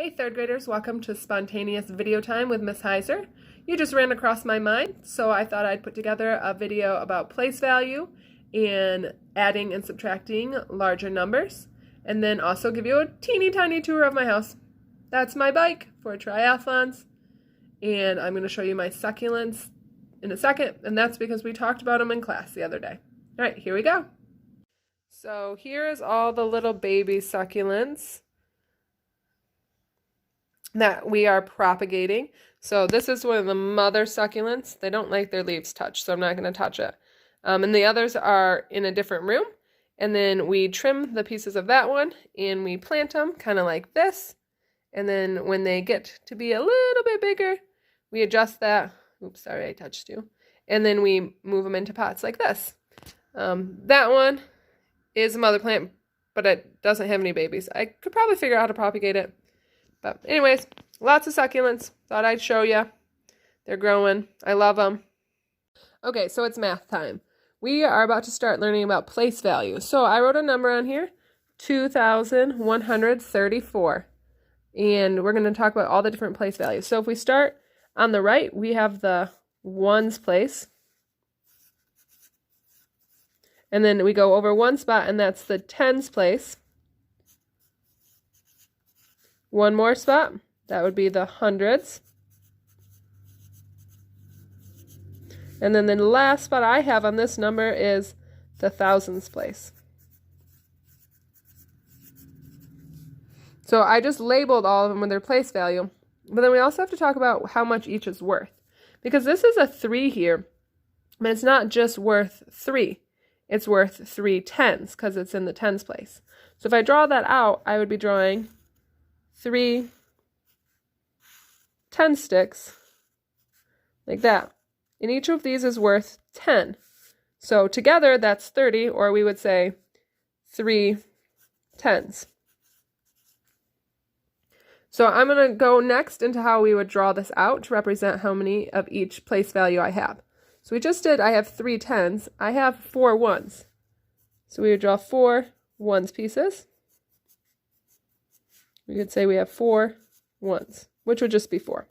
Hey third graders, welcome to Spontaneous Video Time with Miss Huyser. You just ran across my mind, so I thought I'd put together a video about place value and adding and subtracting larger numbers, and then also give you a teeny tiny tour of my house. That's my bike for triathlons, and I'm going to show you my succulents in a second, and that's because we talked about them in class the other day. All right, here we go. So here is all the little baby succulents that we are propagating. So this is one of the mother succulents. They don't like their leaves touched, so I'm not going to touch it. And the others are in a different room. And then we trim the pieces of that one and we plant them kind of like this. And then when they get to be a little bit bigger, we adjust that. Oops, sorry, I touched you. And then we move them into pots like this. That one is a mother plant, but it doesn't have any babies. I could probably figure out how to propagate it. But anyways, lots of succulents. Thought I'd show you. They're growing. I love them. Okay, so it's math time. We are about to start learning about place value. So I wrote a number on here, 2,134. And we're going to talk about all the different place values. So if we start on the right, we have the ones place. And then we go over one spot, and that's the tens place. One more spot, that would be the hundreds. And then the last spot I have on this number is the thousands place. So I just labeled all of them with their place value. But then we also have to talk about how much each is worth. Because this is a 3 here, but it's not just worth 3. It's worth 3 tens because it's in the tens place. So if I draw that out, I would be drawing 3 10 sticks like that. And each of these is worth 10. So together that's 30, or we would say 3 tens. So I'm going to go next into how we would draw this out to represent how many of each place value I have. So we just did, I have 3 tens. I have 4 ones. So we would draw 4 ones pieces. We could say we have 4 ones, which would just be 4.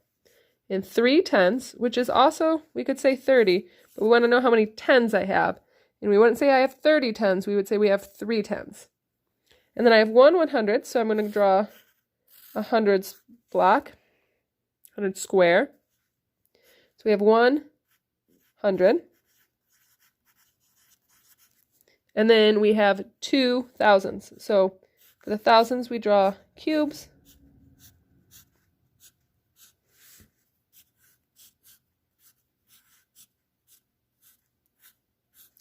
And 3 tens, which is also, we could say 30, but we want to know how many tens I have. And we wouldn't say I have 30 tens, we would say we have 3 tens. And then I have 1 100, so I'm going to draw a hundreds block, 100 square. So we have 100. And then we have 2 thousands. So for the thousands, we draw cubes.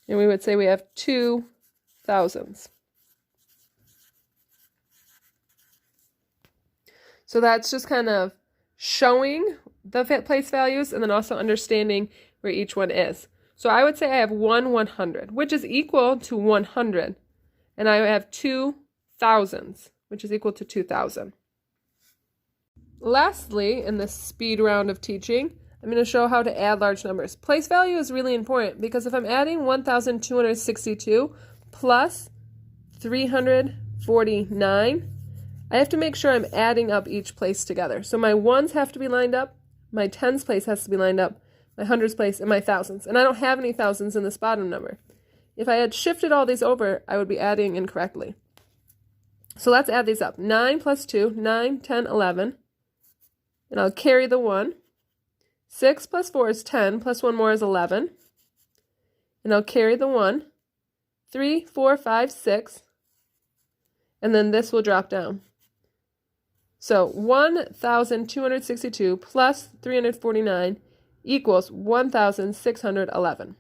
And we would say we have 2 thousands. So that's just kind of showing the place values and then also understanding where each one is. So I would say I have 1 100, which is equal to 100. And I have 2 thousands, which is equal to 2,000. Lastly, in this speed round of teaching, I'm going to show how to add large numbers. Place value is really important because if I'm adding 1,262 plus 349, I have to make sure I'm adding up each place together. So my ones have to be lined up, my tens place has to be lined up, my hundreds place, and my thousands. And I don't have any thousands in this bottom number. If I had shifted all these over, I would be adding incorrectly. So let's add these up. 9 plus 2, 9, 10, 11. And I'll carry the 1. 6 plus 4 is 10, plus 1 more is 11. And I'll carry the 1. 3, 4, 5, 6. And then this will drop down. So 1,262 plus 349 equals 1,611.